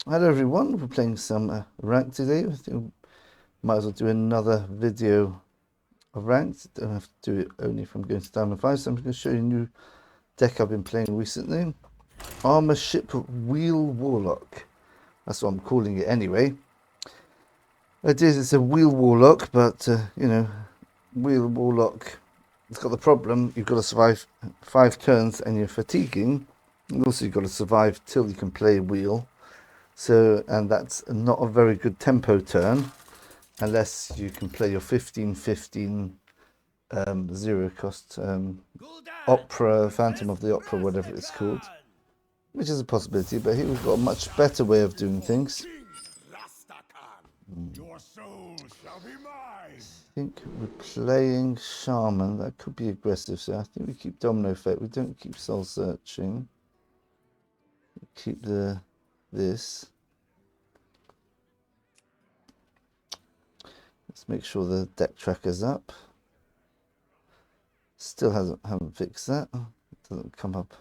Hello everyone, we're playing some ranked today. I think we might as well do another video of ranked. Don't have to do it only if I'm going to Diamond 5, so I'm going to show you a new deck I've been playing recently. Armor Wheel Warlock. That's what I'm calling it anyway. It is, it's a Wheel Warlock, but you know, Wheel Warlock, it's got the problem, you've got to survive 5 turns and you're fatiguing. And also you've got to survive till you can play Wheel. So, and that's not a very good tempo turn unless you can play your 15-15 zero cost opera, Phantom of the Opera, whatever it's called, which is a possibility, but here we've got a much better way of doing things. I think we're playing Shaman. That could be aggressive, so I think we keep Domino Effect. We don't keep Soul Searching. We keep this. Let's make sure the deck tracker's up. Still haven't fixed that. It doesn't come up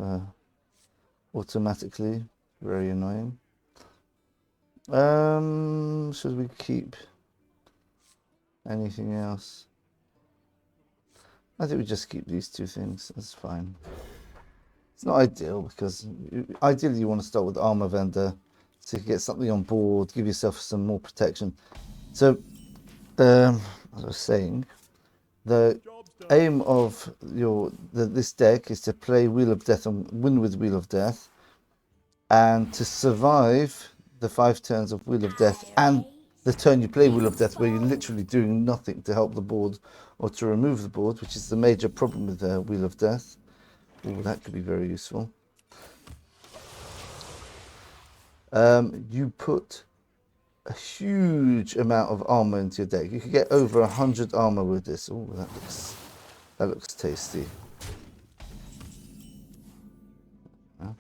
automatically. Very annoying. Should we keep anything else? I think we just keep these two things. That's fine. It's not ideal because ideally you want to start with Armor Vendor to get something on board, give yourself some more protection. So, as I was saying, the aim of this deck is to play Wheel of Death and win with Wheel of Death, and to survive the 5 turns of Wheel of Death and the turn you play Wheel of Death where you're literally doing nothing to help the board or to remove the board, which is the major problem with Wheel of Death. Oh, that could be very useful. You put a huge amount of armor into your deck. You could get over 100 armor with this. Oh, that looks tasty. I'm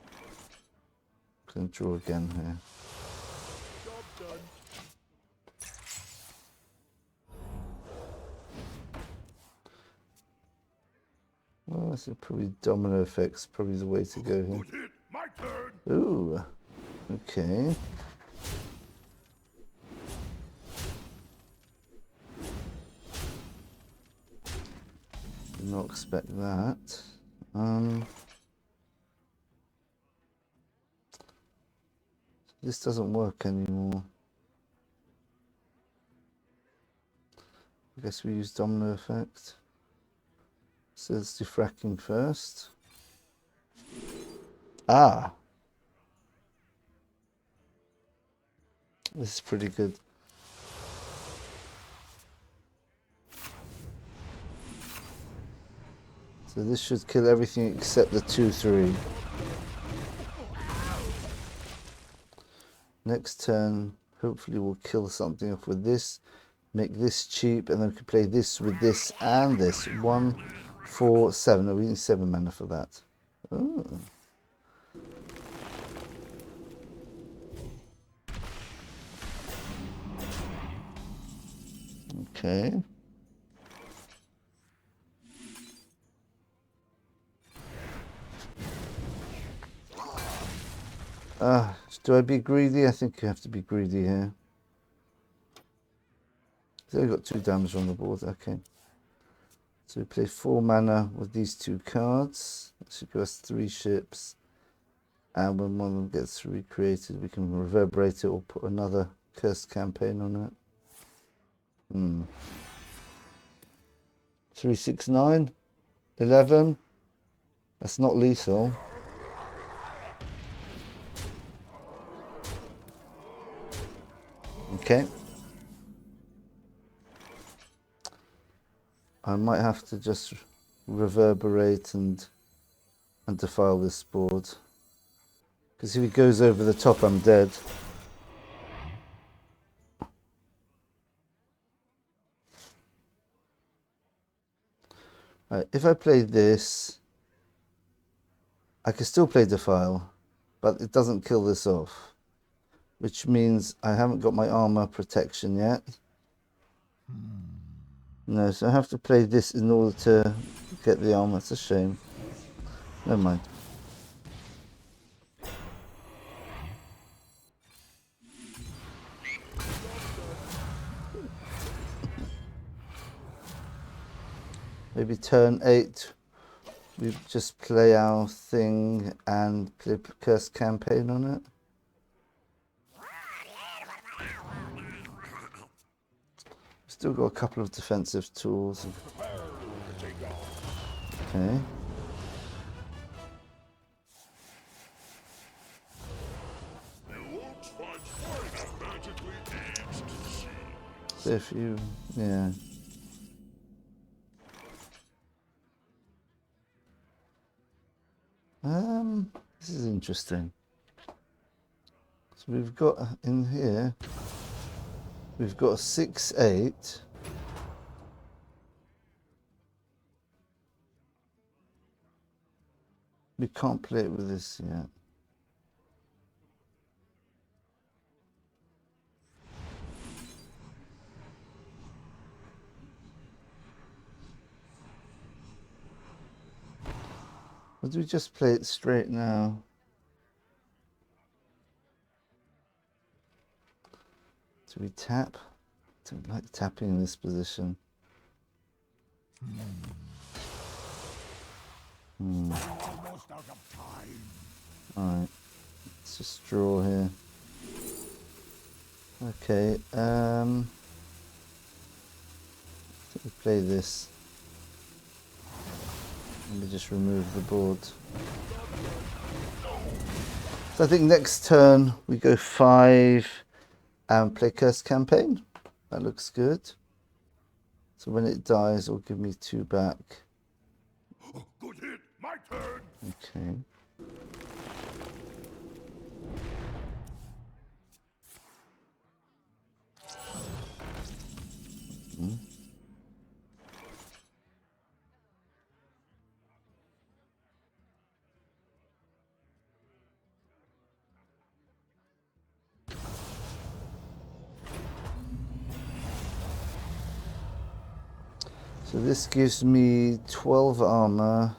going to draw again here. Well, I think probably Domino Effects probably the way to go here. Ooh, okay. Did not expect that. This doesn't work anymore. I guess we use Domino Effect. So let's do fracking first. Ah! This is pretty good. So this should kill everything except the 2-3. Next turn, hopefully we'll kill something off with this. Make this cheap, and then we can play this with this and this. 1, 4, 7. No, we need 7 mana for that. Oh. Okay. Do I be greedy? I think you have to be greedy here. So I've got 2 damage on the board. Okay. So we play 4 mana with these 2 cards. That should give us 3 ships. And when one of them gets recreated, we can reverberate it or put another cursed campaign on it. 3, 6, 9, 11. That's not lethal. Okay. I might have to just reverberate and defile this board. Because if he goes over the top, I'm dead. Right, if I play this, I can still play Defile, but it doesn't kill this off. Which means I haven't got my armor protection yet. No, so I have to play this in order to get the armor. It's a shame. Never mind. Maybe turn 8 we just play our thing and play Cursed Campaign on it. Still got a couple of defensive tools. Okay. So if you, yeah. This is interesting. So we've got in here, we've got a 6/8. We can't play it with this yet. Or do we just play it straight now? Do we tap? I don't like tapping in this position. Alright, let's just draw here. Okay, I think we play this. Let me just remove the board. So I think next turn we go 5 and play Cursed Campaign. That looks good. So when it dies, it'll give me 2 back. Good hit, my turn. Okay. So this gives me 12 armor.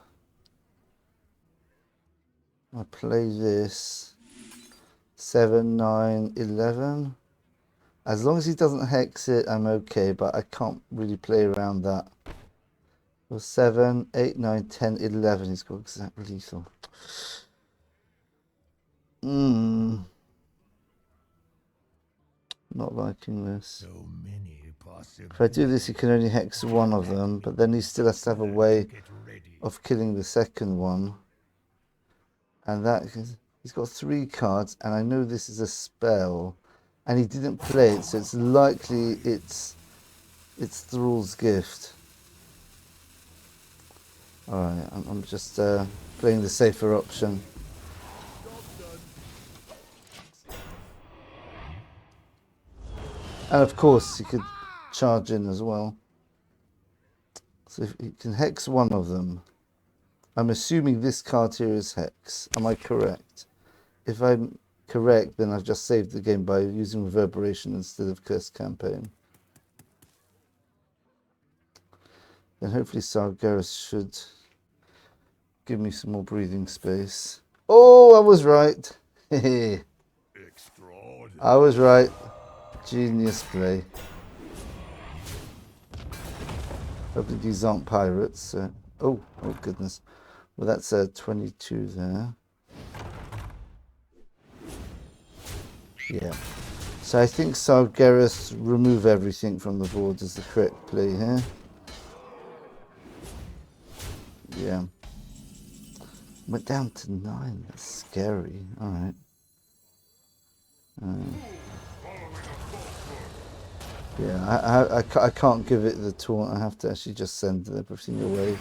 I play this 7, 9, 11. As long as he doesn't hex it, I'm okay, but I can't really play around that. So 7, 8, 9, 10, 11. He's got exact lethal. Not liking this. So many If I do this, he can only hex one of them, but then he still has to have a way of killing the second one. And that, he's got 3 cards, and I know this is a spell, and he didn't play it, so it's likely it's Thrall's Gift. Alright, I'm just playing the safer option. And of course, he could charge in as well. So if he can hex one of them. I'm assuming this card here is hex. Am I correct? If I'm correct, then I've just saved the game by using Reverberation instead of Cursed Campaign. Then hopefully Sargeras should give me some more breathing space. Oh, I was right. I was right. Genius play. Hopefully these aren't pirates. Oh goodness. Well, that's a 22 there. Yeah. So I think Sargeras remove everything from the board is the correct play here. Yeah. Went down to 9. That's scary. Alright. Yeah, I can't give it the taunt. I have to actually just send everything away.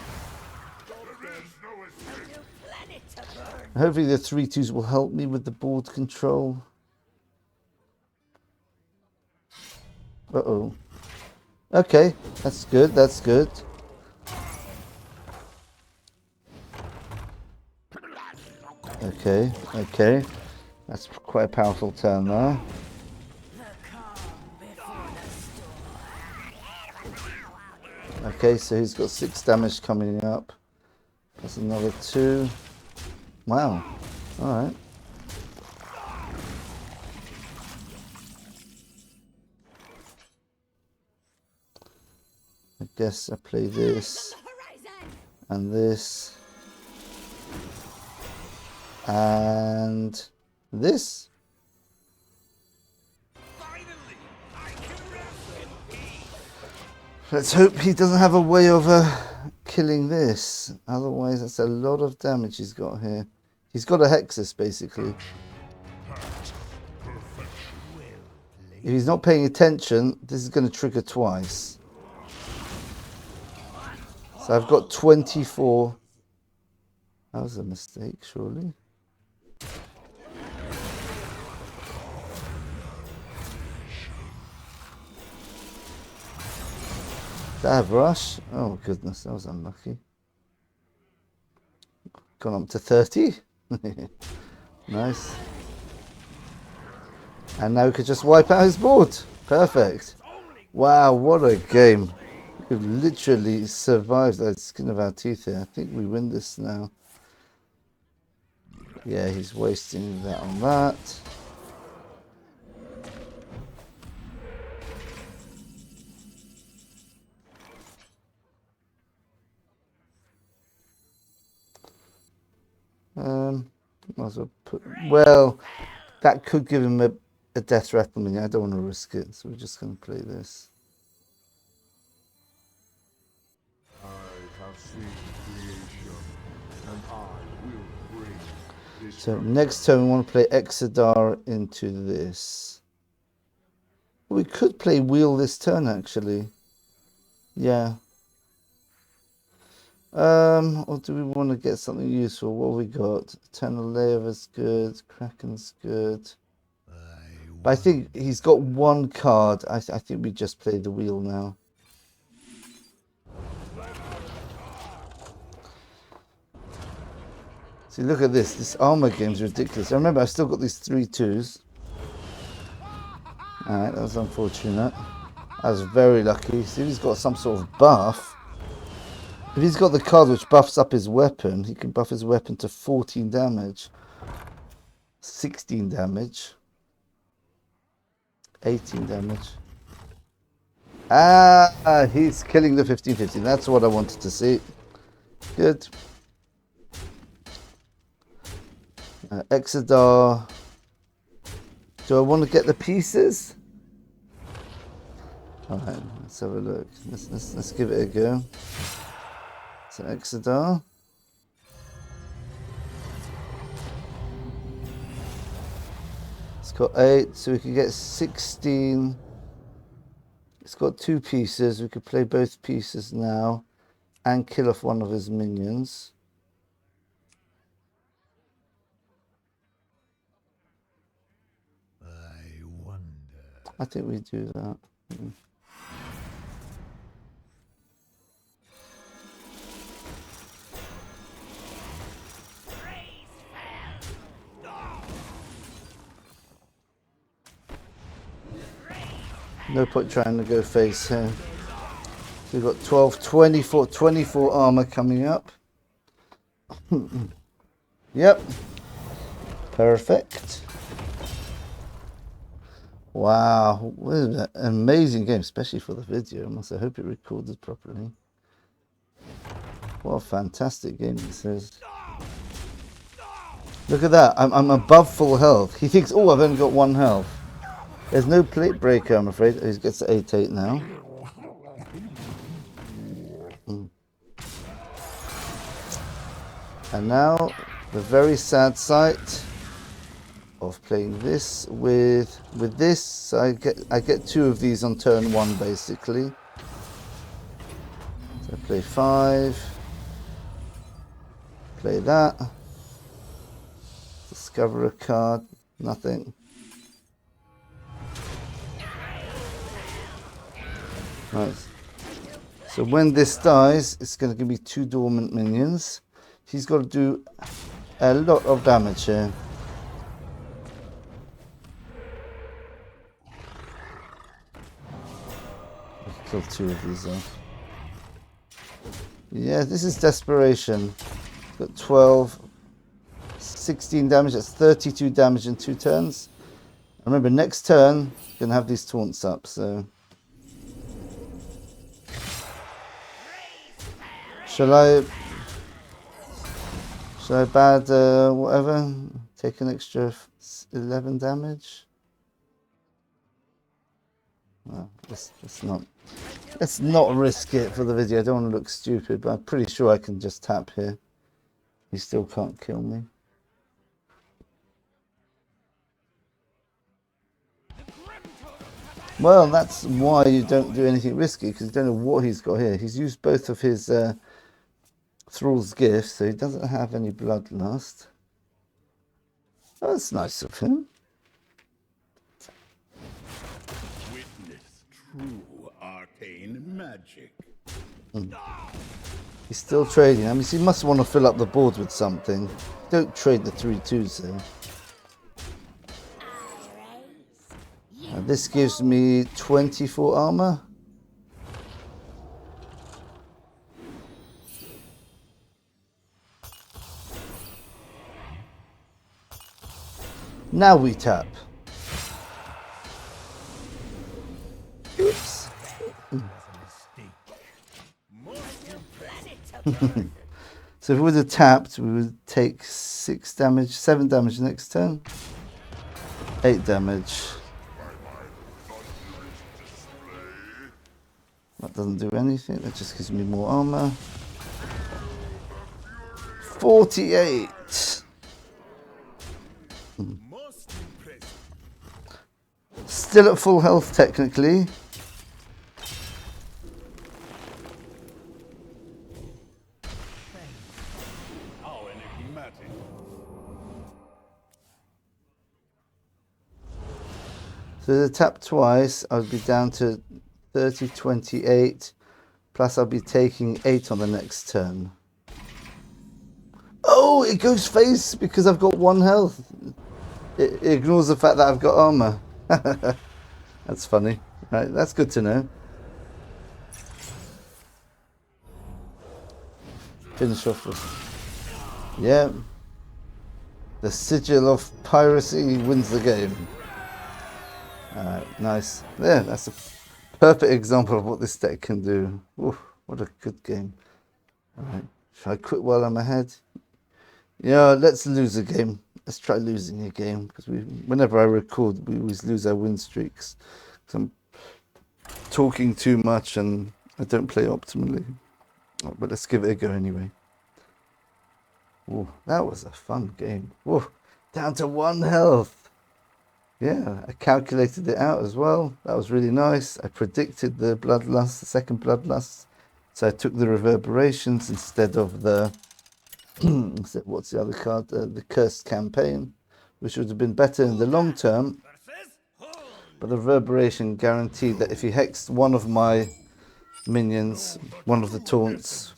Hopefully the 3/2s will help me with the board control. Uh-oh. Okay, that's good, that's good. Okay. That's quite a powerful turn there. Okay, so he's got 6 damage coming up. That's another 2. Wow. Alright. I guess I play this. And this. And this. Let's hope he doesn't have a way of killing this. Otherwise, that's a lot of damage he's got here. He's got a Hexus, basically. If he's not paying attention, this is going to trigger twice. So I've got 24. That was a mistake, surely. Did I have rush? Oh goodness, that was unlucky. Gone up to 30. Nice. And now we could just wipe out his board. Perfect. Wow, what a game. We've literally survived the skin of our teeth here. I think we win this now. Yeah, he's wasting that on that. Might as well put, well, that could give him a death rattle minion. I don't want to risk it, so we're just going to play this. I have seen creation, and I will bring this. So next turn we want to play Exodar into this. We could play wheel this turn actually. Yeah. Or do we want to get something useful? What have we got? Eternal Laver's good. Kraken's good. But I think he's got one card. I think we just play the wheel now. See, look at this. This armor game's ridiculous. I remember I've still got these 3 2s. Alright, that was unfortunate. I was very lucky. See, he's got some sort of buff. If he's got the card which buffs up his weapon, he can buff his weapon to 14 damage. 16 damage. 18 damage. Ah, he's killing the 15-15. That's what I wanted to see. Good. Exodar. Do I want to get the pieces? Alright, let's have a look. Let's give it a go. So Exodar. It's got 8, so we can get 16. It's got 2 pieces. We could play both pieces now and kill off one of his minions. I wonder. I think we do that. No point trying to go face here. So we've got 12, 24 armor coming up. Yep. Perfect. Wow. What an amazing game, especially for the video. I hope it recorded properly. What a fantastic game this is. Look at that. I'm above full health. He thinks, oh, I've only got 1 health. There's no plate breaker, I'm afraid. He gets to 8-8 now. And now, the very sad sight of playing this with this. So I get 2 of these on turn 1, basically. So I play 5. Play that. Discover a card. Nothing. Right. So when this dies, it's going to give me 2 dormant minions. He's got to do a lot of damage here. I'll kill 2 of these off. Yeah, this is desperation. Got 12, 16 damage. That's 32 damage in 2 turns. Remember, next turn, you're going to have these taunts up, so... Shall I Should I bad whatever? Take an extra 11 damage? Well, let's not risk it for the video. I don't want to look stupid, but I'm pretty sure I can just tap here. He still can't kill me. Well, that's why you don't do anything risky, because you don't know what he's got here. He's used both of his Thrall's gifts, so he doesn't have any bloodlust. Oh, that's nice of him. Witness true arcane magic. He's still trading. I mean, he must want to fill up the board with something. Don't trade the 3/2s there. This gives me 24 armor. Now we tap. Oops. So if we would have tapped, we would take 6 damage, 7 damage next turn. 8 damage. That doesn't do anything, that just gives me more armor. 48! Still at full health technically. How enigmatic. So the tap twice, I'll be down to 30, 28, plus I'll be taking 8 on the next turn. Oh, it goes face because I've got 1 health. It ignores the fact that I've got armor. That's funny. Right, that's good to know. Finish off with... Yeah. The sigil of piracy wins the game. Alright, nice. There, that's a perfect example of what this deck can do. Oof, what a good game. Alright, should I quit while I'm ahead? Yeah, let's lose a game. Let's try losing a game, because whenever I record, we always lose our win streaks. So I'm talking too much and I don't play optimally. Oh, but let's give it a go anyway. Ooh, that was a fun game. Ooh, down to 1 health. Yeah, I calculated it out as well. That was really nice. I predicted the bloodlust, the second bloodlust. So I took the reverberations instead of the... what's the other card? The Cursed Campaign, which would have been better in the long term. But the reverberation guaranteed that if he hexed one of my minions, one of the taunts,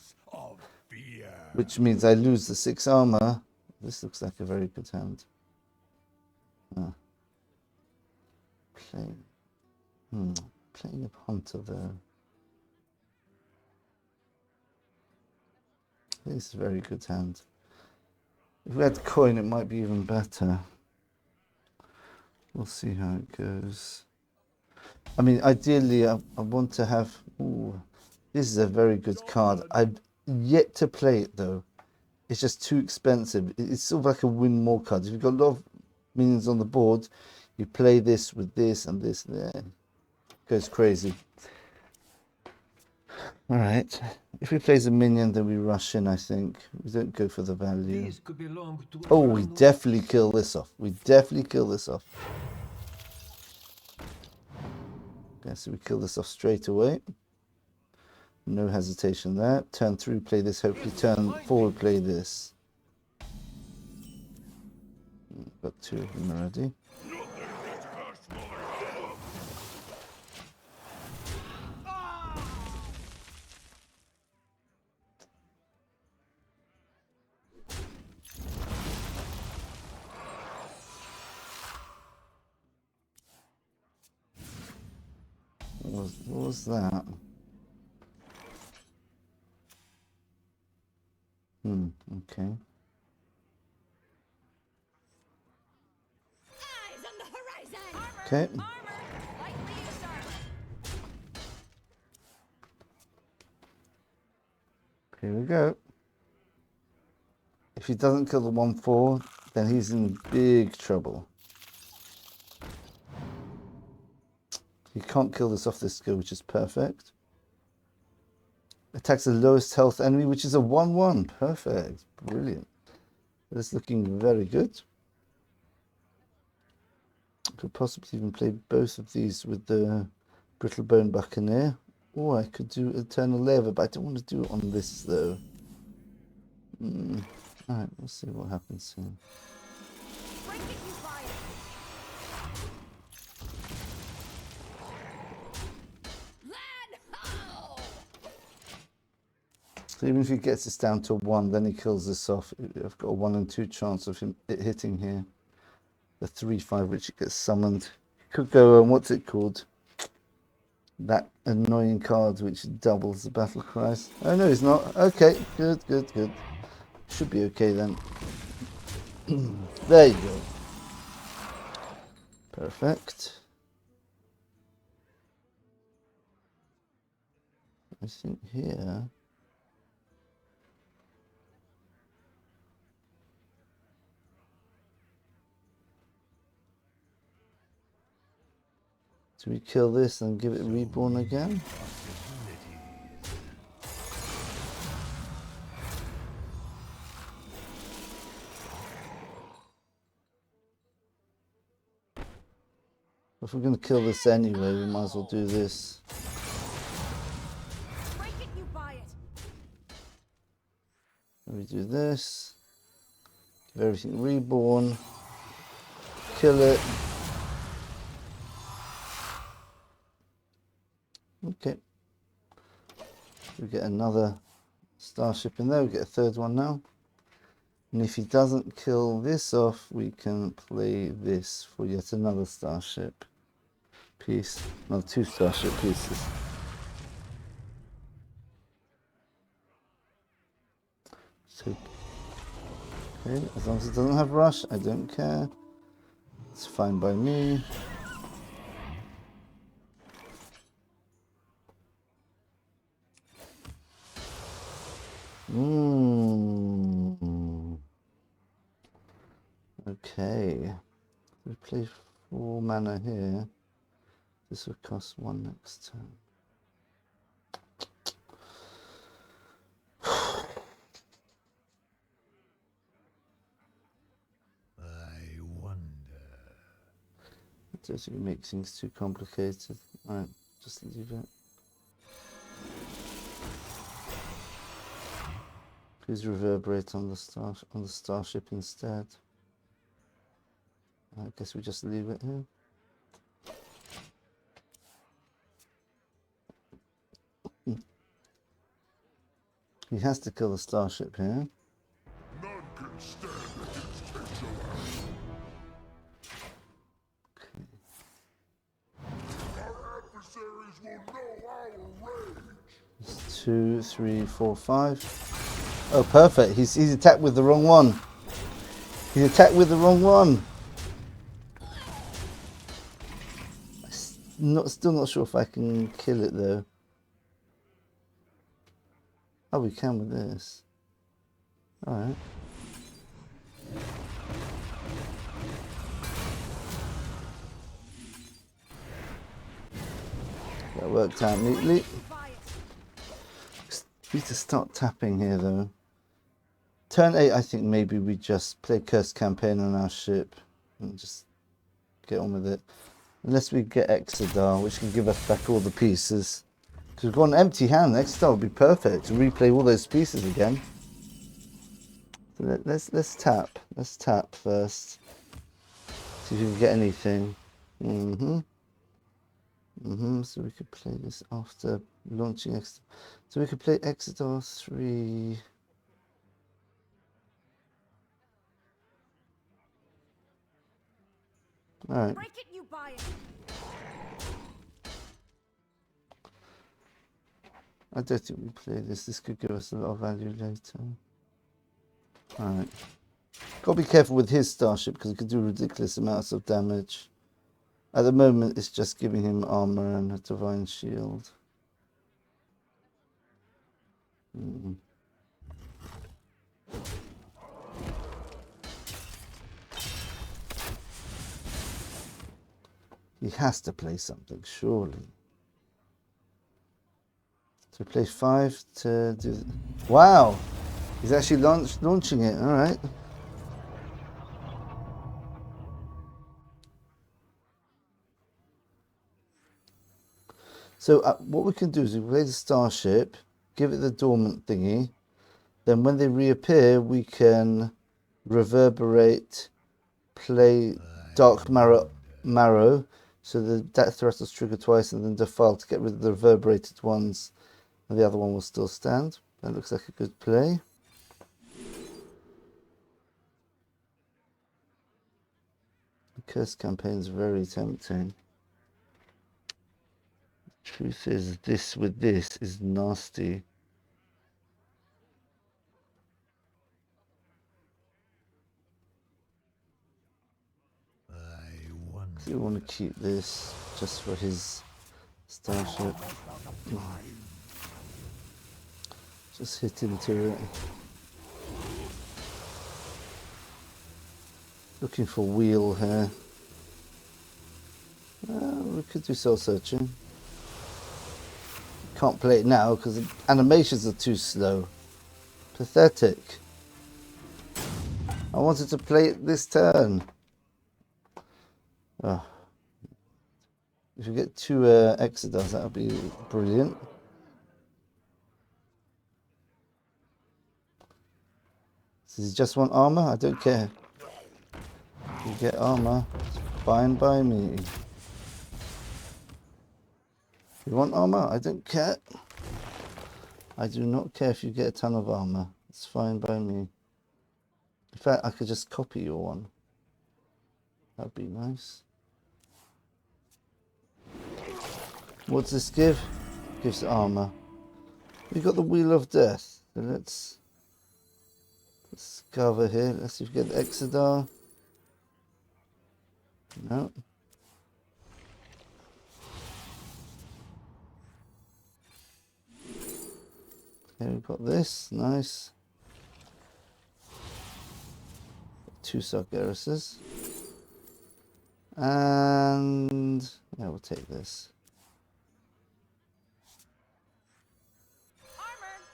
which means I lose the 6 armor. This looks like a very good hand. Playing a hunter there. This is a very good hand. If we had coin, it might be even better. We'll see how it goes. I mean, ideally, I want to have... Ooh, this is a very good card. I've yet to play it, though. It's just too expensive. It's sort of like a win more card. If you've got a lot of minions on the board, you play this with this and this. There. It goes crazy. All right. If he plays a minion, then we rush in, I think. We don't go for the value. Oh, we definitely kill this off. We definitely kill this off. Okay, so we kill this off straight away. No hesitation there. Turn 3, play this. Hopefully turn 4, play this. Got 2 of them already. What was that? Okay. Okay. Here we go. If If he doesn't kill the 1/4, then he's in big trouble. He can't kill this off this skill, which is perfect. Attacks the lowest health enemy, which is a 1/1. Perfect. Brilliant. That's looking very good. Could possibly even play both of these with the Brittlebone Buccaneer. Or I could do Eternal Lava, but I don't want to do it on this though. Alright, we'll see what happens here. So even if he gets this down to 1, then he kills this off. I've got a 1 in 2 chance of it hitting here. The 3/5 which it gets summoned. Could go on, what's it called? That annoying card which doubles the battle cries. Oh no, he's not. Okay, good. Should be okay then. There you go. Perfect. I think here. Do we kill this and give it reborn again? If we're going to kill this anyway, we might as well do this. We do this. Give everything reborn. Kill it. Okay. We get another starship in there. We get a 3rd one now. And if he doesn't kill this off, we can play this for yet another starship piece. Another 2 starship pieces. So, okay, as long as it doesn't have rush, I don't care. It's fine by me. Okay. We play 4 mana here. This would cost 1 next turn. I wonder. It doesn't make things too complicated. Alright, just leave it. Please reverberate on the starship instead. I guess we just leave it here. He has to kill the starship here. None can stand against Angela. Our adversaries will know our rage. It's 2, 3, 4, 5. Oh, perfect. He's attacked with the wrong one. He's attacked with the wrong one. Still not sure if I can kill it though. Oh, we can with this. Alright. That worked out neatly. We need to start tapping here though. Turn 8, I think maybe we just play Cursed Campaign on our ship and just get on with it. Unless we get Exodar, which can give us back all the pieces. Because we've got an empty hand, Exodar would be perfect to replay all those pieces again. So let's tap. Let's tap first. See if we can get anything. So we could play this after launching Exodar. So we could play Exodar 3. Alright. Break it, you buy it. I don't think we play this. This could give us a lot of value later. Alright. Gotta be careful with his starship because it could do ridiculous amounts of damage. At the moment, it's just giving him armor and a divine shield. He has to play something, surely. So play 5 to do... Wow! He's actually launching it, alright. So what we can do is we play the starship, give it the dormant thingy, then when they reappear we can reverberate, play Dark Marrow, so the death thrattles trigger twice and then defile to get rid of the reverberated ones, and the other one will still stand. That looks like a good play. The curse campaign is very tempting. Truth is, this with this is nasty. I do want to keep this just for his starship. Just hit into it. Looking for wheel here. We could do soul searching. Can't play it now because the animations are too slow. Pathetic. I wanted to play it this turn. Oh. If you get 2 Exodus, that would be brilliant. Does he just want armor? I don't care. If you get armor, it's fine by me. If you want armor, I don't care. I do not care if you get a ton of armor. It's fine by me. In fact, I could just copy your one. That'd be nice. What's this give? Gives armor. We got the Wheel of Death. So let's go over here. Let's see if we get Exodar. No. Okay, we've got this. Nice. 2 Sargeruses. And yeah, we'll take this.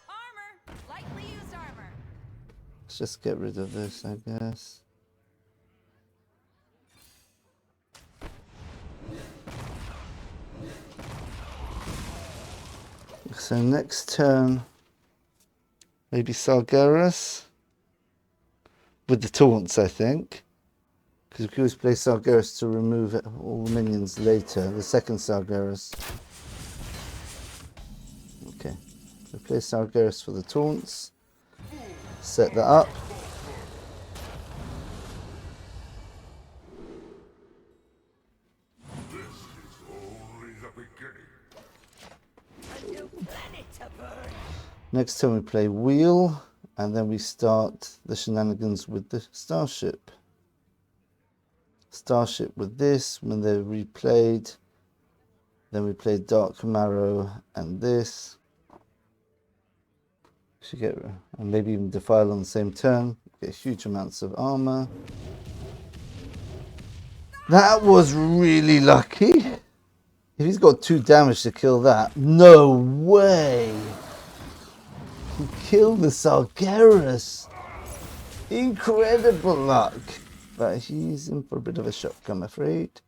Armor! Lightly used armor. Let's just get rid of this, I guess. So next turn, maybe Sargeras with the taunts, I think. Because we can always play Sargeras to remove all the minions later. The second Sargeras. Okay. So play Sargeras for the taunts. Set that up. This is only the beginning. A new planet to burn. Next turn we play Wheel. And then we start the shenanigans with the Starship. Starship with this when they're replayed. Then we play Dark Marrow and this. Should get, and maybe even Defile on the same turn. Get huge amounts of armor. That was really lucky. If he's got 2 damage to kill that, no way. He killed the Sargeras. Incredible luck. But he's in for a bit of a shock, I'm afraid.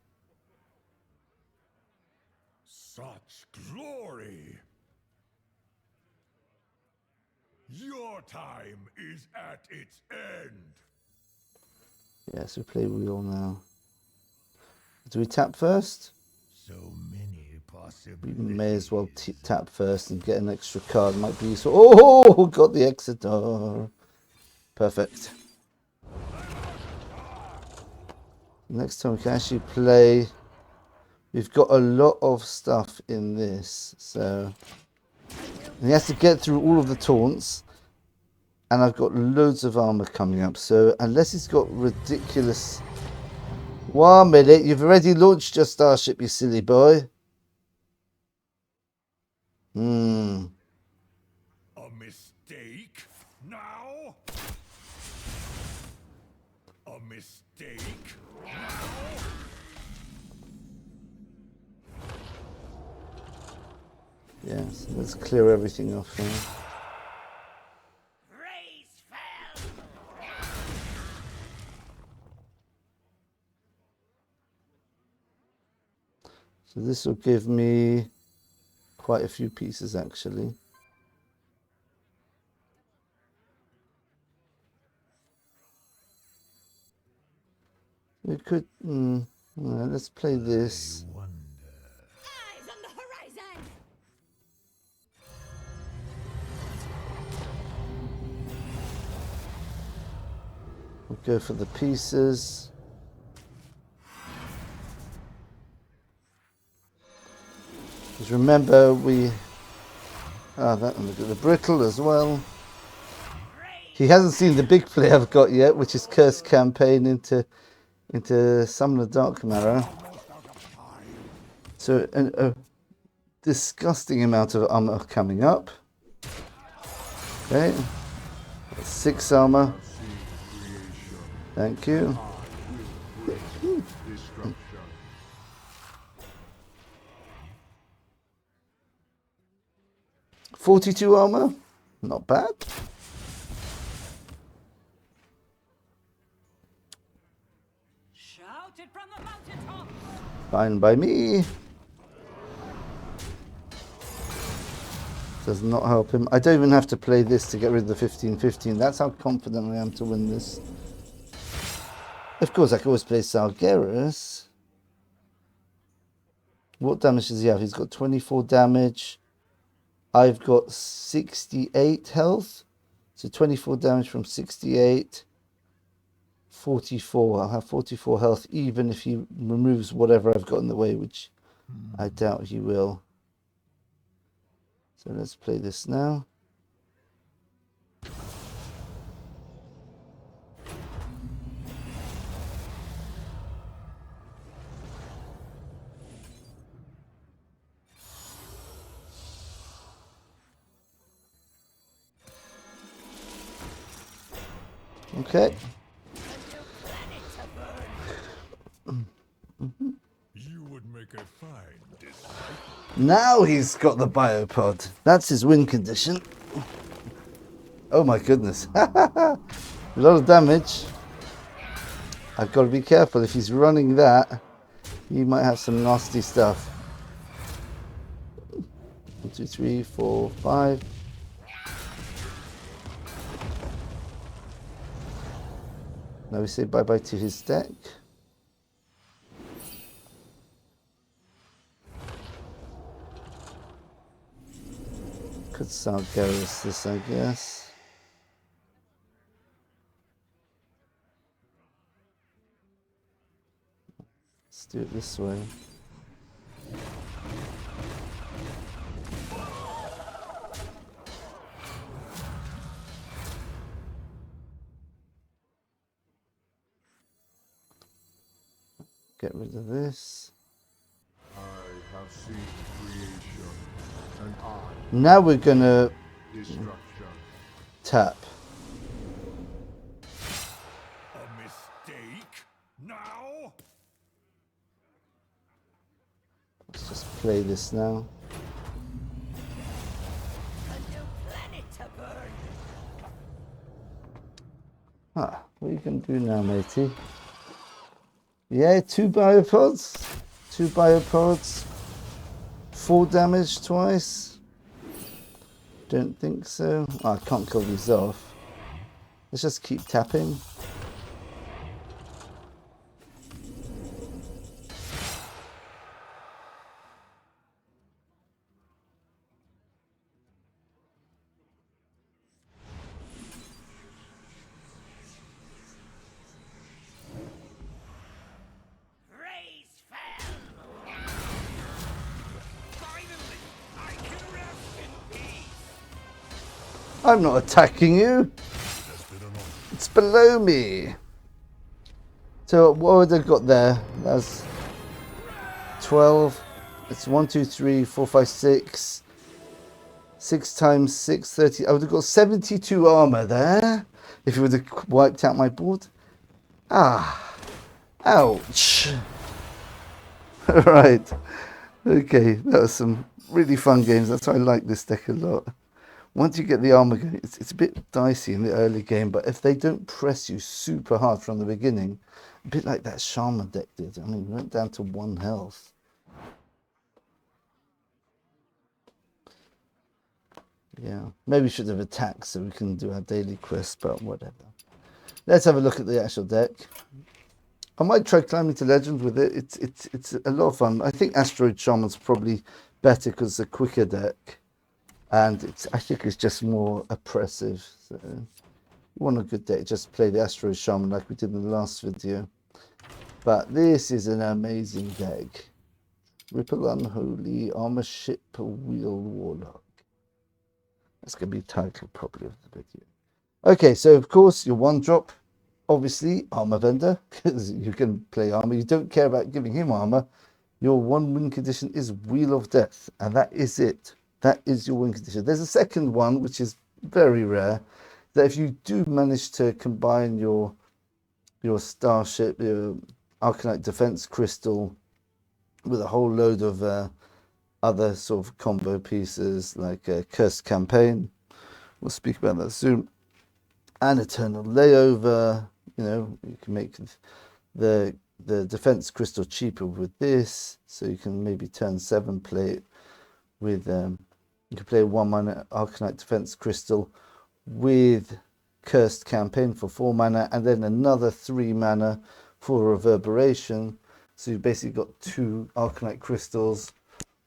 Such glory! Your time is at its end. Yes, we play Wheel now. Do we tap first? So many We possibilities. may as well tap first and get an extra card. Might be useful. Oh, got the Exodar. Perfect. Next time we can actually play. We've got a lot of stuff in this, so and he has to get through all of the taunts, and I've got loads of armor coming up. So unless he's got ridiculous. 1 minute, you've already launched your starship, you silly boy. A mistake? Now? A mistake? Now? Yeah, so let's clear everything off here. Raise fell. So this will give me quite a few pieces actually. We could, let's play this. Eyes on the horizon. We'll go for the pieces. Because remember that, and look at the brittle as well. He hasn't seen the big play I've got yet, which is Cursed Campaign into Summon of Dark Marrow. So a disgusting amount of armor coming up. Okay, 6 armor. Thank you. 42 armor, not bad. Shout it from the mountaintop. Fine by me. Does not help him. I don't even have to play this to get rid of the 15-15. That's how confident I am to win this. Of course, I can always play Sargeras. What damage does he have? He's got 24 damage. I've got 68 health. So 24 damage from 68. 44. I'll have 44 health even if he removes whatever I've got in the way, which I doubt he will. So let's play this now. Okay. You would make a fine disciple. Now he's got the biopod. That's his win condition. Oh my goodness. A lot of damage. I've got to be careful. If he's running that, he might have some nasty stuff. 1, 2, 3, 4, 5. Now we say bye-bye to his deck. Could Sargeras this, I guess. Let's do it this way. Get rid of this. I have seen creation, and I Now we're gonna destruction. tap. A mistake? Now? Let's just play this now. A new planet to burn. What are you gonna do now, matey? Yeah, 2 biopods. 2 biopods. 4 damage twice. Don't think so. Oh, I can't kill these off. Let's just keep tapping. Raise fell. Finally, I can rest in peace. I'm not attacking you. Just been an honor. It's below me. So what would I got there? That's 12. It's 1, 2, 3, 4, 5, 6. 6 times 6, 30. I would have got 72 armor there if it would have wiped out my board. Ah. Ouch. Right. Okay, that was some really fun games. That's why I like this deck a lot. Once you get the armor going, it's a bit dicey in the early game, but if they don't press you super hard from the beginning, a bit like that Shaman deck did. I mean, we went down to 1 health. Yeah, maybe we should have attacked so we can do our daily quest, but whatever. Let's have a look at the actual deck. I might try climbing to legend with it. It's a lot of fun. I think Asteroid Shaman's probably better because it's a quicker deck, and I think it's just more oppressive. So, you want a good deck, just play the Asteroid Shaman like we did in the last video. But this is an amazing deck. Ripple Unholy Armor Ship Wheel Warlock. That's going to be the title probably of the video. Okay, so of course your 1-drop, obviously Armor Vendor, because you can play armor. You don't care about giving him armor. Your 1 win condition is Wheel of Death, and that is it. That is your win condition. There's a second one, which is very rare, that if you do manage to combine your starship, your Arkonite Defence Crystal, with a whole load of other sort of combo pieces like Cursed Campaign, we'll speak about that soon, and Eternal Layover. You know, you can make the Defense Crystal cheaper with this, so you can maybe turn 7 play it with you can play 1 mana Arkonite Defence Crystal with Cursed Campaign for 4 mana, and then another 3 mana for Reverberation. So you've basically got 2 Arkonite Crystals,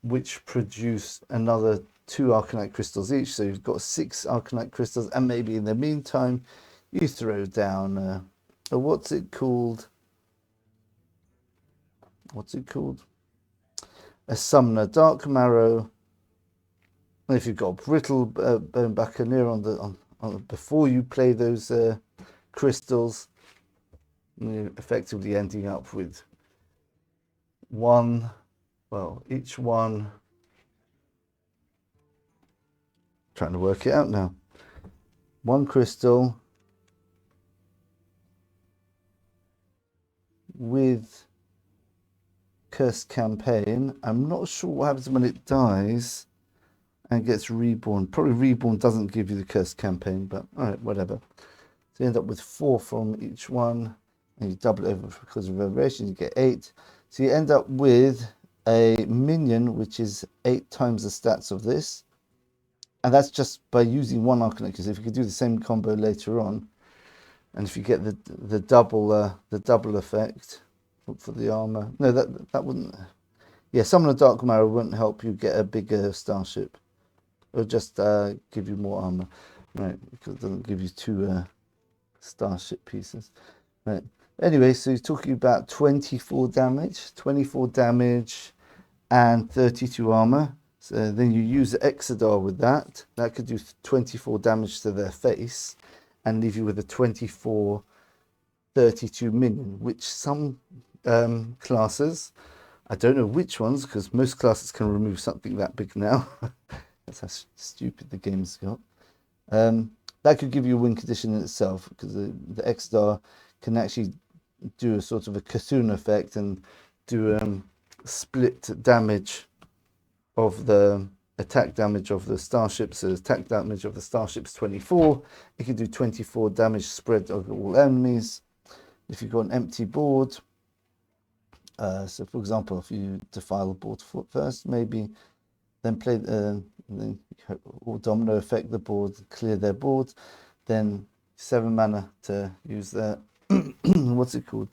which produce another 2 Arkonite Crystals each. So you've got 6 Arkonite Crystals, and maybe in the meantime, you throw down what's it called? A Summoner Dark Marrow. And if you've got Brittle Bone Buccaneer on before you play those crystals, you're effectively ending up with each one. Trying to work it out now. 1 crystal with Cursed Campaign. I'm not sure what happens when it dies and gets reborn. Probably reborn doesn't give you the Cursed Campaign, but all right, whatever. So you end up with 4 from each one, and you double it over because of Reverberation, you get 8. So you end up with a minion which is 8 times the stats of this, and that's just by using 1 Arkonite. Because if you could do the same combo later on, and if you get the double effect for the armor, no, that wouldn't. Yeah, Summon a Dark Marrow wouldn't help you get a bigger starship. It'll just give you more armor, right? Because it doesn't give you 2 starship pieces, right? Anyway, so he's talking about 24 damage, and 32 armor. So then you use Exodar with that. That could do 24 damage to their face and leave you with a 24, 32 minion, which some classes, I don't know which ones, because most classes can remove something that big now. That's how stupid the game's got. That could give you a win condition in itself, because the Exodar can actually do a sort of a Cthulhu effect and do split damage of the attack damage of the starships. So attack damage of the starships 24. It can do 24 damage spread over all enemies. If you've got an empty board, so for example, if you defile a board first, maybe then play or domino effect the board, clear their board, then 7 mana to use their what's it called,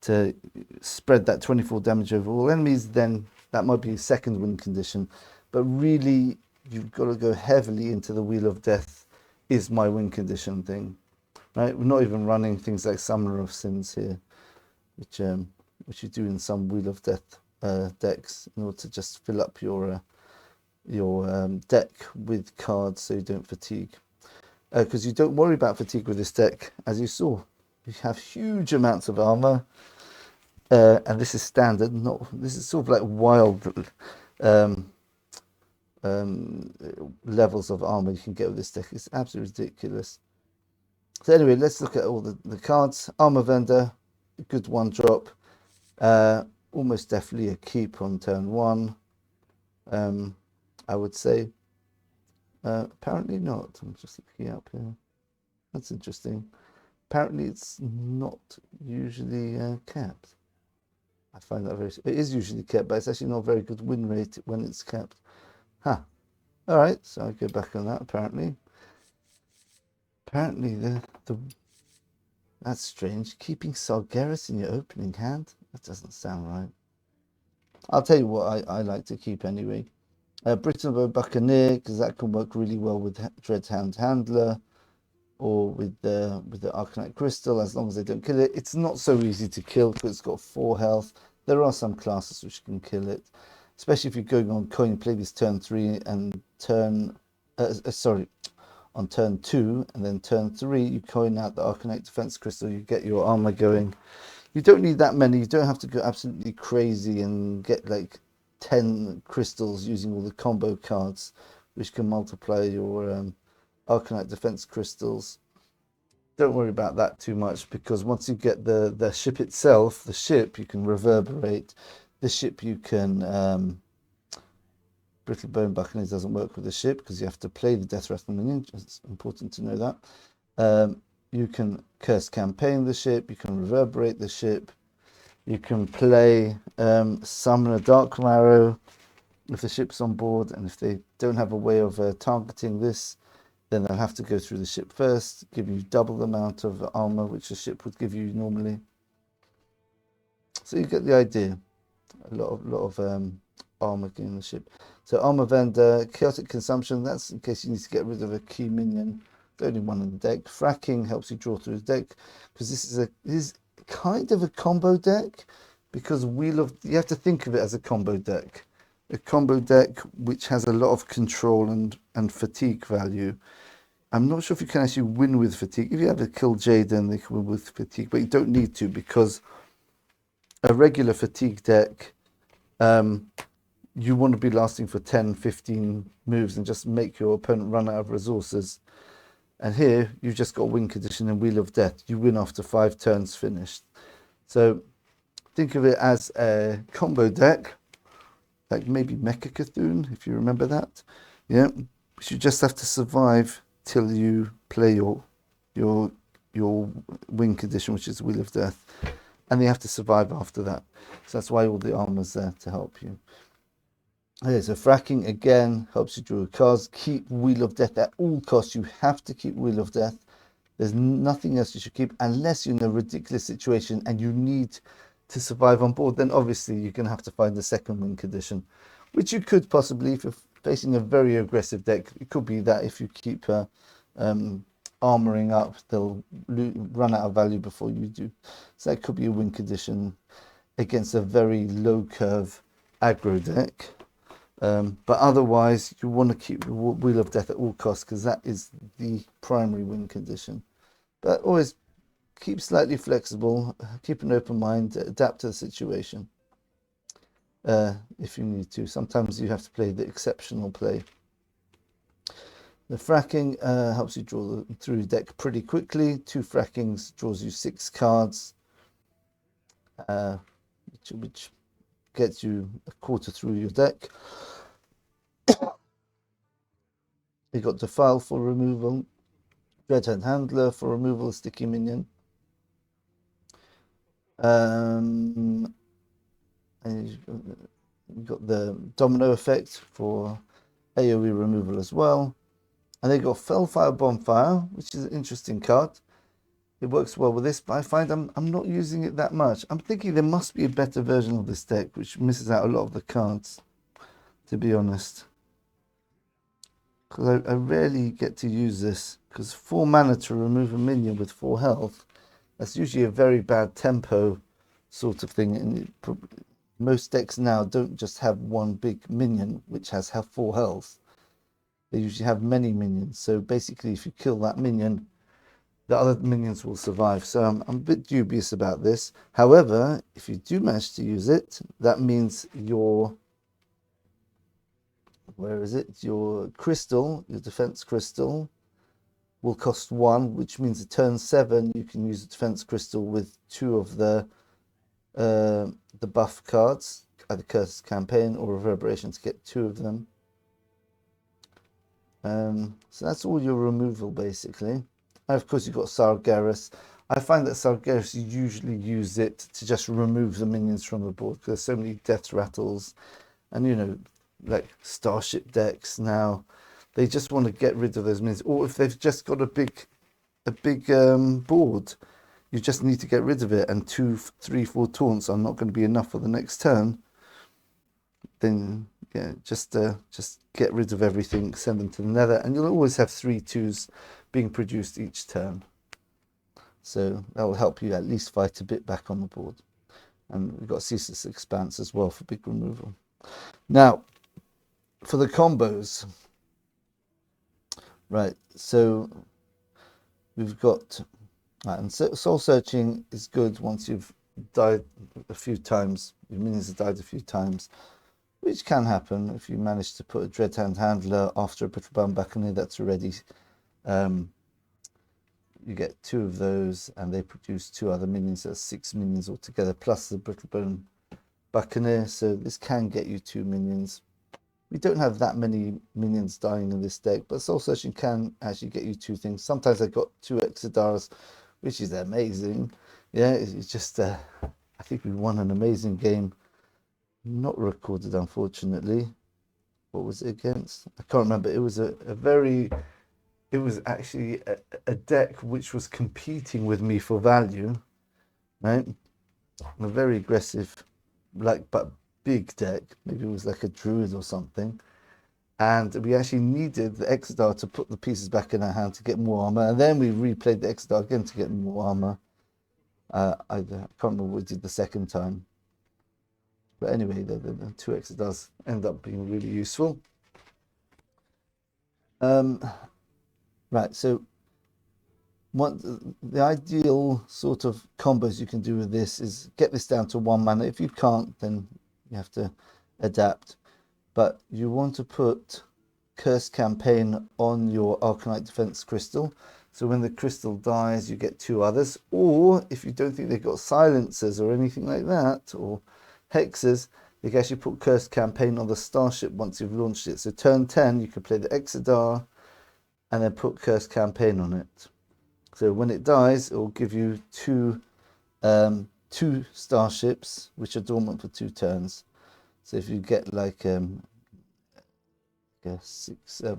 to spread that 24 damage over all enemies. Then that might be a second win condition, but really you've got to go heavily into the Wheel of Death is my win condition thing, right? We're not even running things like Summoner of Sins here, which you do in some Wheel of Death decks in order to just fill up your deck with cards so you don't fatigue, because you don't worry about fatigue with this deck. As you saw, you have huge amounts of armor, and this is standard. This is sort of like wild levels of armor you can get with this deck. It's absolutely ridiculous. So anyway, let's look at all the cards. Armor Vendor, a good 1-drop. almost definitely a keep on turn 1. I would say. Apparently not. I'm just looking up here. That's interesting. Apparently it's not usually capped. I find that it is usually kept, but it's actually not a very good win rate when it's kept. Huh. All right, so I go back on that. Apparently that's strange. Keeping Sargeras in your opening hand? That doesn't sound right. I'll tell you what I like to keep anyway. Britain Buccaneer, because that can work really well with Dreadhound Handler or with the Arkonite Crystal, as long as they don't kill it. It's not so easy to kill because it's got 4 health. There are some classes which can kill it, especially if you're going on coin play this turn 3 and on turn 2, and then turn 3 you coin out the Arkonite Defence Crystal, you get your armor going. You don't need that many. You don't have to go absolutely crazy and get like 10 crystals using all the combo cards, which can multiply your Arkonite Defence Crystals. Don't worry about that too much, because once you get the ship itself, the ship you can reverberate. The ship you can Brittle Bone Buccaneers doesn't work with the ship because you have to play the deathrattle minion. It's important to know that. You can curse campaign the ship. You can reverberate the ship. You can play summon a dark marrow if the ship's on board, and if they don't have a way of targeting this, then they'll have to go through the ship first, give you double the amount of armor which the ship would give you normally. So you get the idea. A lot of armor in the ship. So armor vendor, chaotic consumption, that's in case you need to get rid of a key minion. The only one in the deck. Fracking helps you draw through the deck, because this is kind of a combo deck, because you have to think of it as a combo deck. A combo deck which has a lot of control and fatigue value. I'm not sure if you can actually win with fatigue. If you have a kill Jade, then they can win with fatigue, but you don't need to, because a regular fatigue deck, you want to be lasting for 10, 15 moves and just make your opponent run out of resources. And here, you've just got win condition and Wheel of Death. You win after 5 turns finished. So think of it as a combo deck, like maybe Mecha Cthulhu, if you remember that. Yeah, but you just have to survive till you play your win condition, which is Wheel of Death. And you have to survive after that. So that's why all the armor's there to help you. Okay, so fracking again helps you draw cards. Keep Wheel of Death at all costs. You have to keep Wheel of Death. There's nothing else you should keep unless you're in a ridiculous situation and you need to survive on board. Then obviously you're going to have to find the second win condition, which you could possibly, if you're facing a very aggressive deck. It could be that if you keep armoring up, they'll run out of value before you do. So that could be a win condition against a very low curve aggro deck. But otherwise, you want to keep Wheel of Death at all costs, because that is the primary win condition. But always keep slightly flexible, keep an open mind, adapt to the situation if you need to. Sometimes you have to play the exceptional play. The fracking helps you draw through the deck pretty quickly. 2 frackings draws you 6 cards, which gets you a quarter through your deck. You got Defile for removal, Dreadhound Handler for removal, sticky minion. And you got the Domino effect for AoE removal as well. And they got Fellfire Bonfire, which is an interesting card. It works well with this, but I find I'm not using it that much. I'm thinking there must be a better version of this deck, which misses out a lot of the cards, to be honest. Because I rarely get to use this, because 4 mana to remove a minion with 4 health, that's usually a very bad tempo sort of thing. And most decks now don't just have one big minion which has 4 health. They usually have many minions. So basically, if you kill that minion, the other minions will survive. So I'm a bit dubious about this. However, if you do manage to use it, that means your crystal, your defense crystal, will cost 1, which means at turn 7 you can use a defense crystal with 2 of the the buff cards, either Curse Campaign or Reverberation, to get 2 of them. So that's all your removal basically. And of course you've got Sargeras. I find that Sargeras, you usually use it to just remove the minions from the board because there's so many death rattles, and you know, like starship decks now, they just want to get rid of those minions. Or if they've just got a big board, you just need to get rid of it, and 2, 3, 4 taunts are not going to be enough for the next turn. Then yeah, just get rid of everything, send them to the nether, and you'll always have 3 2s being produced each turn. So that will help you at least fight a bit back on the board. And we've got Ceaseless Expanse as well for big removal. Now, for the combos, right, so we've got, right, and Soul Searching is good once you've died a few times, your minions have died a few times, which can happen if you manage to put a Dreadhand Handler after a Brittlebone Buccaneer that's already, you get 2 of those, and they produce 2 other minions. That's 6 minions altogether, plus the Brittlebone Buccaneer. So this can get you 2 minions. We don't have that many minions dying in this deck, but Soul Searching can actually get you 2 things. Sometimes I got 2 Exodars, which is amazing. Yeah, it's just, I think we won an amazing game. Not recorded, unfortunately. What was it against? I can't remember. It was it was actually a deck which was competing with me for value, right? A very aggressive, but big deck. Maybe it was like a druid or something. And we actually needed the Exodar to put the pieces back in our hand to get more armor. And then we replayed the Exodar again to get more armor. I can't remember what we did the second time. But anyway, the 2 Exodars end up being really useful. Right, so the ideal sort of combos you can do with this is get this down to 1 mana. If you can't, then you have to adapt. But you want to put Curse Campaign on your Arkonite Defence Crystal. So when the crystal dies, you get 2 others. Or if you don't think they've got silencers or anything like that, or hexes, you can actually put Curse Campaign on the starship once you've launched it. So turn 10, you can play the Exodar and then put Curse Campaign on it. So when it dies, it will give you 2 starships, which are dormant for 2 turns. So if you get like a 6, what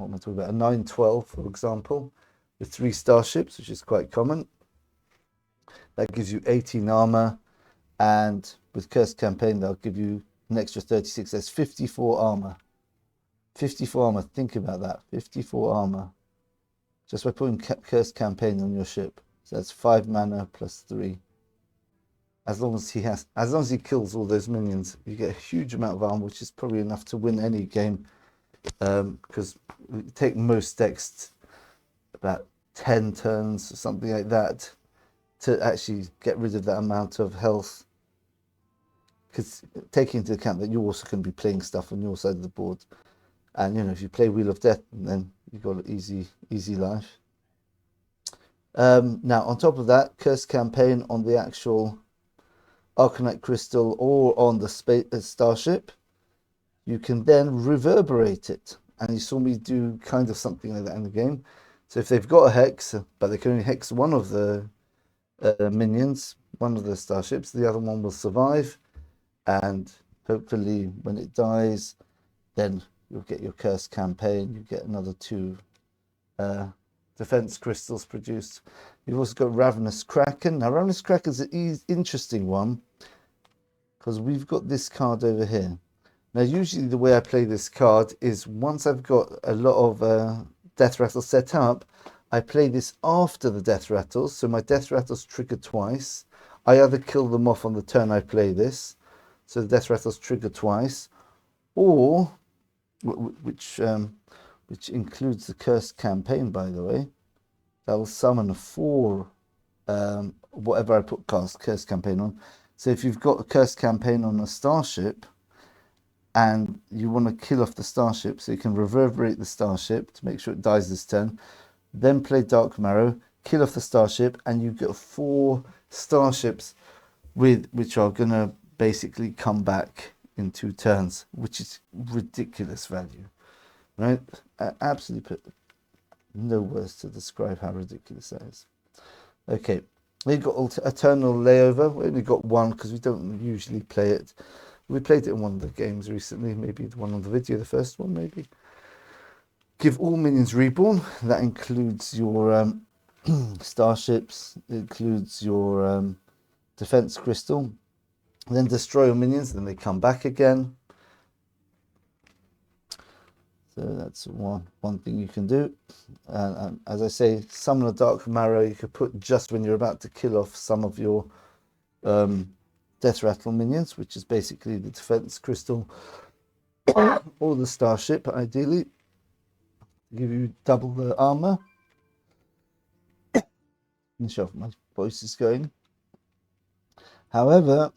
am I talking about? A 9/12, for example, with 3 starships, which is quite common. That gives you 18 armor, and with Curse Campaign, they'll give you an extra 36. That's 54 armor. 54 armor. Think about that. 54 armor. Just by putting Curse Campaign on your ship. So that's 5 mana plus 3. As long as he kills all those minions, you get a huge amount of armor, which is probably enough to win any game. Because we take most decks about 10 turns or something like that to actually get rid of that amount of health. Because taking into account that you're also going to be playing stuff on your side of the board. And, you know, if you play Wheel of Death, then you've got an easy life. Now, on top of that, Curse Campaign on the actual Arkonite Crystal or on the starship, you can then reverberate it. And you saw me do kind of something like that in the game. So if they've got a hex, but they can only hex one of the minions, one of the starships, the other one will survive. And hopefully when it dies, then you'll get your Curse Campaign, you get another 2 Defence Crystals produced. You've also got Ravenous Kraken. Now, Ravenous Kraken is an interesting one because we've got this card over here. Now, usually the way I play this card is once I've got a lot of Death Rattles set up, I play this after the Death Rattles. So my Death Rattles trigger twice. I either kill them off on the turn I play this, so the Death Rattles trigger twice, or which includes the Curse Campaign, by the way. That will summon 4 whatever I put Curse Campaign on. So if you've got a Curse Campaign on a starship and you want to kill off the starship, so you can reverberate the starship to make sure it dies this turn, then play Dark Marrow, kill off the starship, and you get 4 starships which are going to basically come back in 2 turns, which is ridiculous value, right? Absolutely no words to describe how ridiculous that is. Okay, we've got Eternal Layover. We only got one because we don't usually play it. We played it in one of the games recently, maybe the one on the video, the first one maybe. Give all minions reborn. That includes your starships, it includes your defense crystal. Then destroy all minions, then they come back again. So that's one thing you can do. And as I say, summon a dark marrow you could put just when you're about to kill off some of your deathrattle minions, which is basically the defense crystal or the starship, ideally. Give you double the armor. I'm sure my voice is going. However,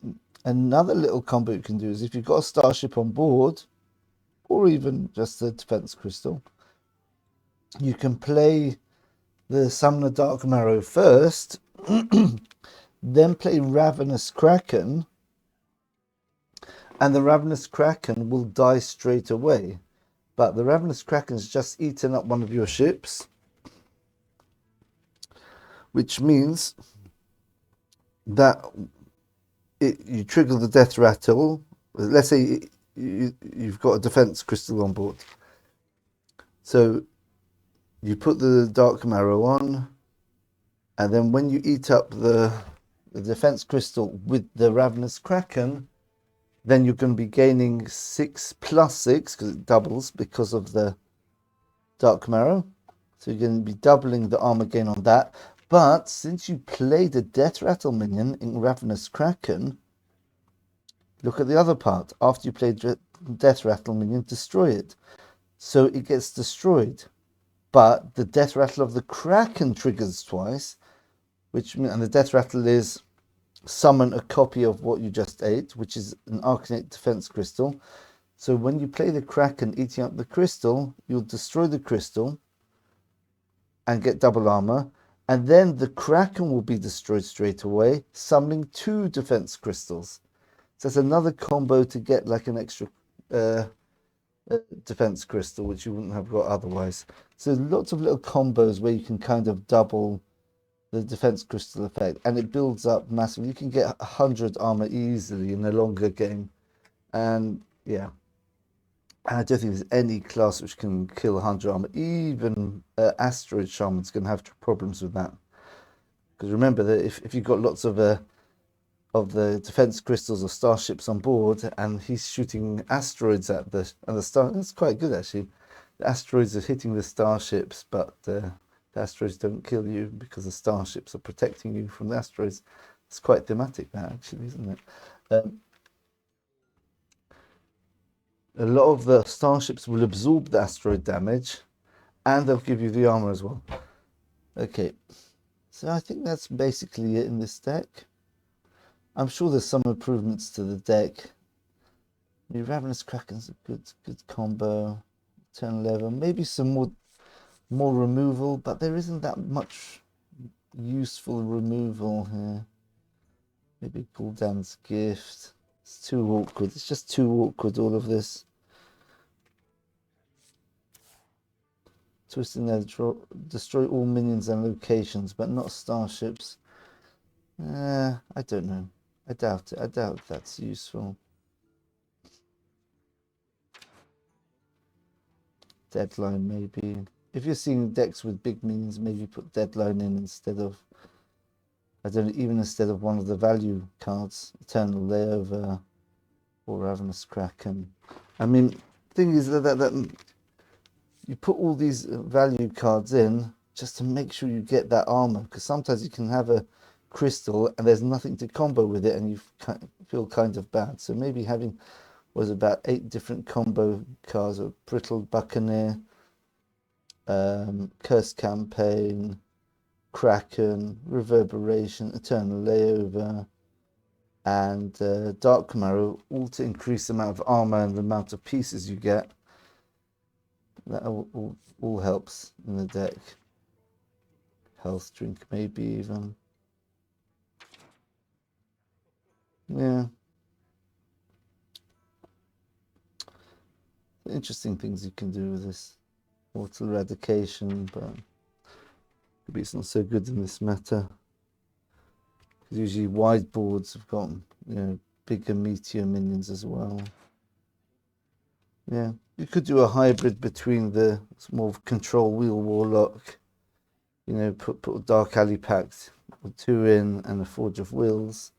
another little combo you can do is if you've got a starship on board, or even just a defense crystal, you can play the Summoner Dark Marrow first, then play Ravenous Kraken, and the Ravenous Kraken will die straight away. But the Ravenous Kraken's just eaten up one of your ships, which means that you trigger the death rattle. Let's say you've got a defense crystal on board. So you put the dark marrow on, and then when you eat up the defense crystal with the Ravenous Kraken, then you're going to be gaining 6 plus 6 because it doubles because of the dark marrow. So you're going to be doubling the armor gain on that. But since you played a death rattle minion in Ravenous Kraken, look at the other part. After you played death rattle minion, destroy it. So it gets destroyed. But the death rattle of the Kraken triggers twice, which means, and the death rattle is summon a copy of what you just ate, which is an Arkonite Defence Crystal. So when you play the Kraken eating up the crystal, you'll destroy the crystal and get double armor. And then the Kraken will be destroyed straight away, summoning 2 defense crystals. So that's another combo to get like an extra defense crystal, which you wouldn't have got otherwise. So lots of little combos where you can kind of double the defense crystal effect, and it builds up massively. You can get 100 armor easily in a longer game. And yeah, I don't think there's any class which can kill 100 armor. Even asteroid shamans can have problems with that, because remember that if you've got lots of the defense crystals or starships on board, and he's shooting asteroids at the star, that's quite good actually. The asteroids are hitting the starships, but the asteroids don't kill you because the starships are protecting you from the asteroids. It's quite thematic, that actually, isn't it? A lot of the starships will absorb the asteroid damage, and they'll give you the armor as well. Okay, so I think that's basically it in this deck. I'm sure there's some improvements to the deck. The Ravenous Kraken's a good combo. Turn 11, maybe some more removal, but there isn't that much useful removal here. Maybe Gul'dan's Gift. It's too awkward. It's just too awkward, all of this. Twist in there, destroy all minions and locations, but not starships. I don't know. I doubt it. I doubt that's useful. Deadline, maybe. If you're seeing decks with big minions, maybe put Deadline in instead of, I don't know, even instead of one of the value cards, Eternal Layover or Ravenous Kraken. I mean, the thing is that you put all these value cards in just to make sure you get that armor, because sometimes you can have a crystal and there's nothing to combo with it and you feel kind of bad. So maybe having was about 8 different combo cards of Brittle Buccaneer, Cursed Campaign, Kraken, Reverberation, Eternal Layover, and Dark Marrow, all to increase the amount of armor and the amount of pieces you get. That all helps in the deck. Health drink, maybe even. Yeah. Interesting things you can do with this. Water eradication, but maybe it's not so good in this meta. Because usually wide boards have got, you know, bigger meteor minions as well. Yeah, you could do a hybrid between the more control wheel warlock, you know, put a Dark Alley Pact with 2 in and a Forge of Wills,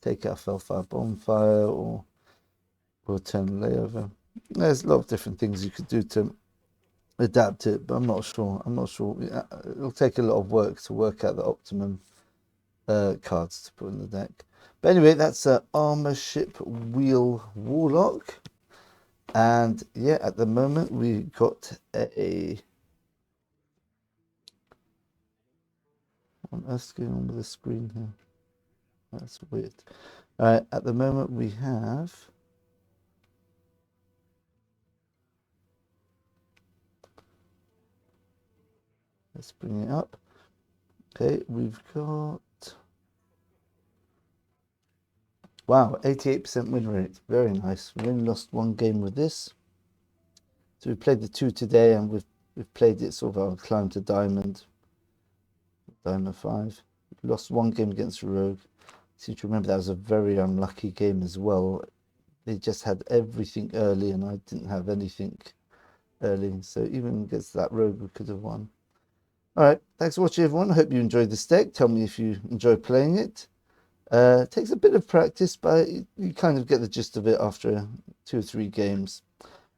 take out Felfire Bonfire or turn layover. There's a lot of different things you could do to adapt it, but I'm not sure. It'll take a lot of work to work out the optimum cards to put in the deck. But anyway, that's Armor Ship Wheel Warlock. And yeah, at the moment we got a... What on earth's going on with the screen here? That's weird. Alright, at the moment we have... Let's bring it up. Okay, we've got... Wow, 88% win rate. Very nice. We only lost 1 game with this. So we played the 2 today, and we've played it sort of our climb to Diamond 5. We lost 1 game against Rogue. Seem to remember that was a very unlucky game as well. They just had everything early, and I didn't have anything early. So even against that Rogue, we could have won. Alright, thanks for watching everyone. I hope you enjoyed this deck. Tell me if you enjoy playing it. It takes a bit of practice, but you kind of get the gist of it after 2 or 3 games.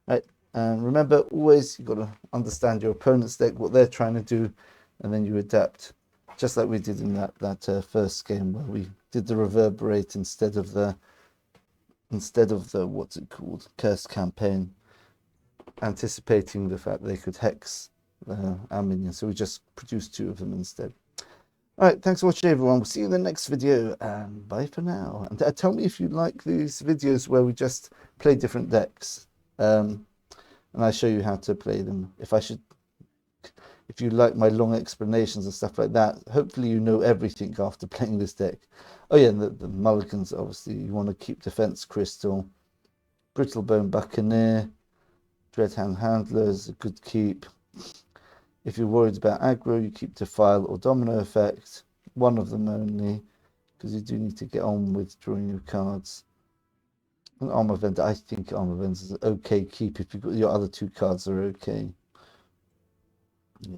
Right, and remember, always you've got to understand your opponent's deck, what they're trying to do, and then you adapt, just like we did in that first game where we did the reverberate instead of the what's it called, cursed campaign, anticipating the fact they could hex our minions. So we just produced 2 of them instead. Alright, thanks for watching everyone. We'll see you in the next video, and bye for now. And tell me if you like these videos where we just play different decks. And I show you how to play them. If you like my long explanations and stuff like that, hopefully you know everything after playing this deck. Oh yeah, and the mulligans, obviously, you want to keep Defence Crystal, Brittlebone Buccaneer, Dreadhand Handler is a good keep. If you're worried about aggro, you keep Defile or Domino Effect, 1 of them only, because you do need to get on with drawing your cards. And Armor Vendor, I think Armor Vendor is an okay keep if you've got your other 2 cards are okay. Yeah.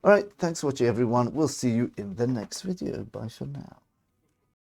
Alright, thanks for watching everyone. We'll see you in the next video. Bye for now.